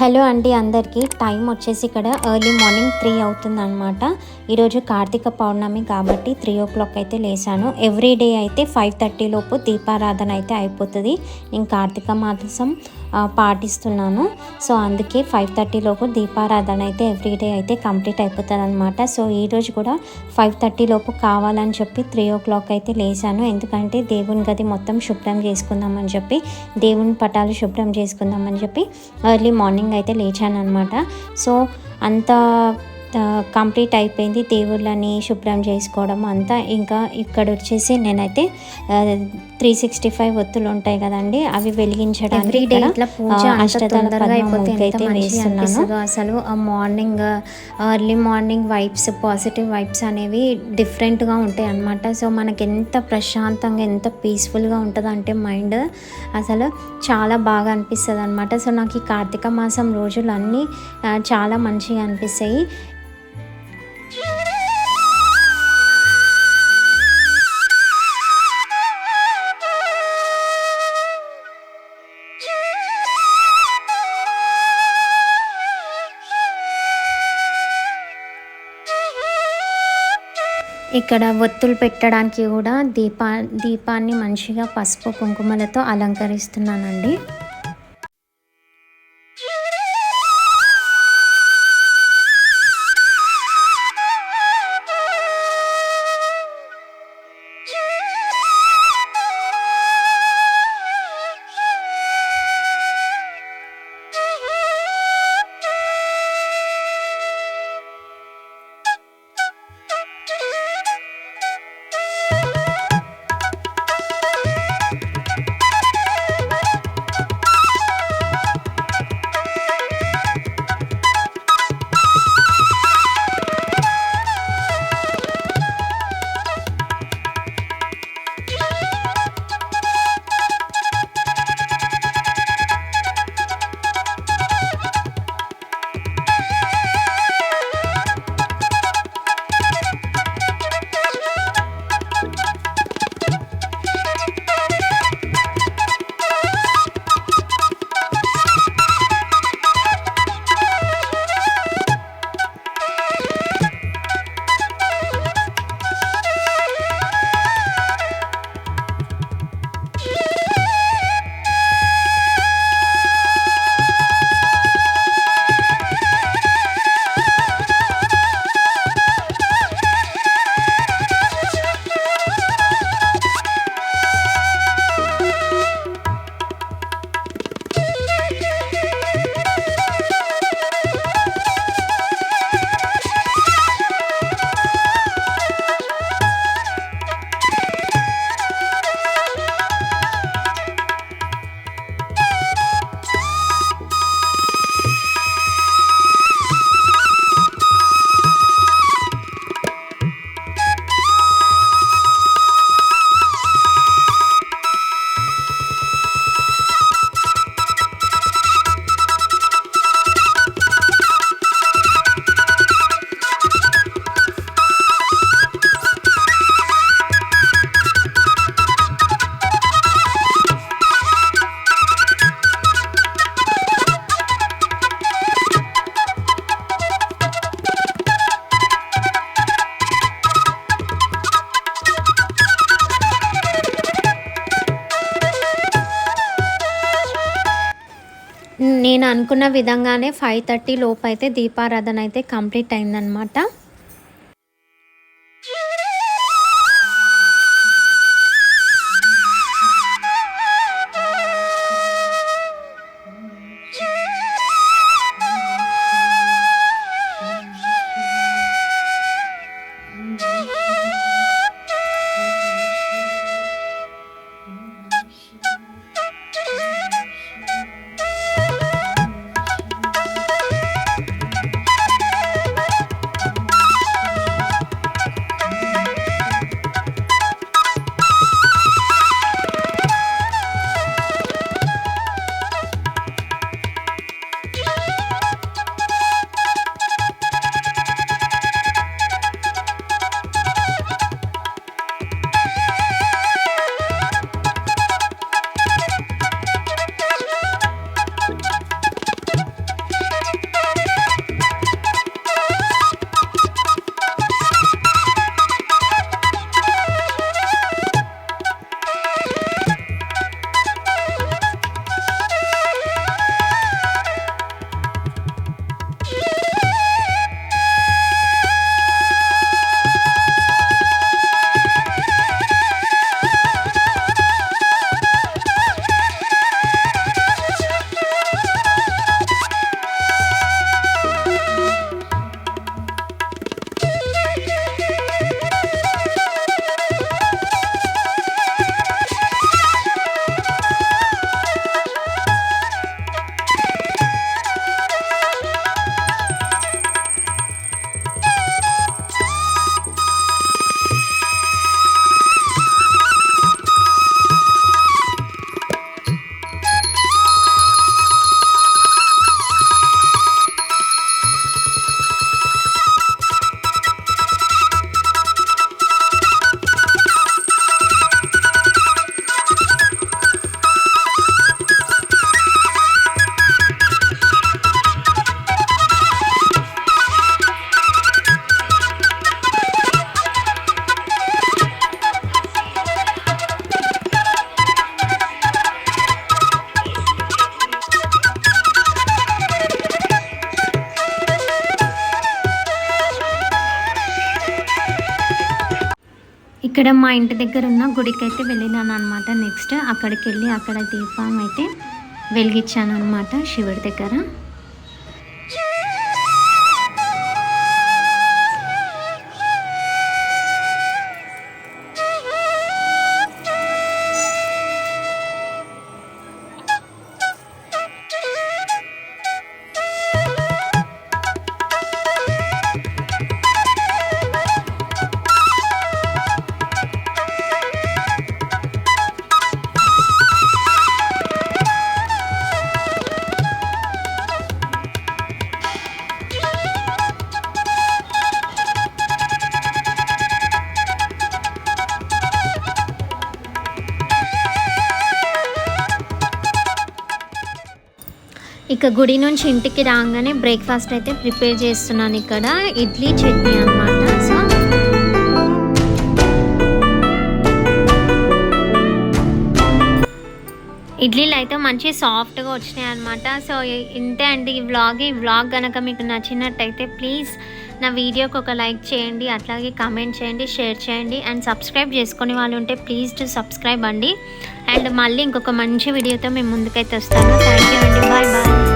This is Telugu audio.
హలో అండి అందరికీ. టైం వచ్చేసి ఇక్కడ ఎర్లీ మార్నింగ్ 3 అవుతుందన్నమాట. ఈరోజు కార్తీక పౌర్ణమి కాబట్టి 3 అయితే లేసాను. ఎవ్రీడే అయితే 5:30 లోపు దీపారాధన అయితే అయిపోతుంది. నేను కార్తీక మాసం పాటిస్తున్నాను. సో అందుకే 5:30 లోపు దీపారాధన అయితే ఎవ్రీడే అయితే కంప్లీట్ అయిపోతుంది అనమాట. సో ఈరోజు కూడా 5:30 లోపు కావాలని చెప్పి 3 అయితే లేసాను. ఎందుకంటే దేవుని గది మొత్తం శుభ్రం చేసుకుందామని చెప్పి, దేవుని పటాలు శుభ్రం చేసుకుందామని చెప్పి ఎర్లీ మార్నింగ్ అయితే లేచాను అనమాట. సో అంత కంప్లీట్ అయిపోయింది దేవుళ్ళని శుభ్రం చేసుకోవడం అంతా. ఇంకా ఇక్కడ వచ్చేసి నేనైతే 365 ఒత్తులు ఉంటాయి కదండి, అవి వెలిగించడానికి అష్టదళ అయితే వేస్తున్నాను. అసలు ఆ morning early morning vibes, positive vibes అనేవి డిఫరెంట్గా ఉంటాయి అన్నమాట. సో మనకి ఎంత ప్రశాంతంగా, ఎంత పీస్ఫుల్గా ఉంటుంది అంటే మైండ్ అసలు చాలా బాగా అనిపిస్తుంది అనమాట. సో నాకు ఈ కార్తీక మాసం రోజులు అన్నీ చాలా మంచిగా అనిపిస్తాయి. ఇక్కడ ఒత్తులు పెట్టడానికి కూడా దీపాన్ని మంచిగా పసుపు కుంకుమలతో అలంకరిస్తున్నానండి. నేను అనుకున్న విధంగానే 5:30 లోపు అయితే దీపారాధన అయితే కంప్లీట్ అయిందనమాట. ఇక్కడ మా ఇంటి దగ్గర ఉన్న గుడికి అయితే వెళ్ళినాను అనమాట. నెక్స్ట్ అక్కడికి వెళ్ళి అక్కడ దీపం అయితే వెలిగించాను అనమాట శివుడి దగ్గర. ఇక గుడి నుంచి ఇంటికి రాగానే బ్రేక్ఫాస్ట్ అయితే ప్రిపేర్ చేస్తున్నాను. ఇక్కడ ఇడ్లీ చట్నీ అనమాట. సో ఇడ్లీలు అయితే మంచి సాఫ్ట్గా వచ్చినాయి అనమాట. సో ఇంతే అండి ఈ వ్లాగ్ కనుక మీకు నచ్చినట్టయితే ప్లీజ్ నా వీడియోకి ఒక లైక్ చేయండి, అట్లాగే కామెంట్ చేయండి, షేర్ చేయండి. అండ్ సబ్స్క్రైబ్ చేసుకునే వాళ్ళు ఉంటే ప్లీజ్ టు సబ్స్క్రైబ్ అండి. అండ్ మళ్ళీ ఇంకొక మంచి వీడియోతో మేము ముందుకైతే వస్తాను. థ్యాంక్ యూ అండి. Bye bye.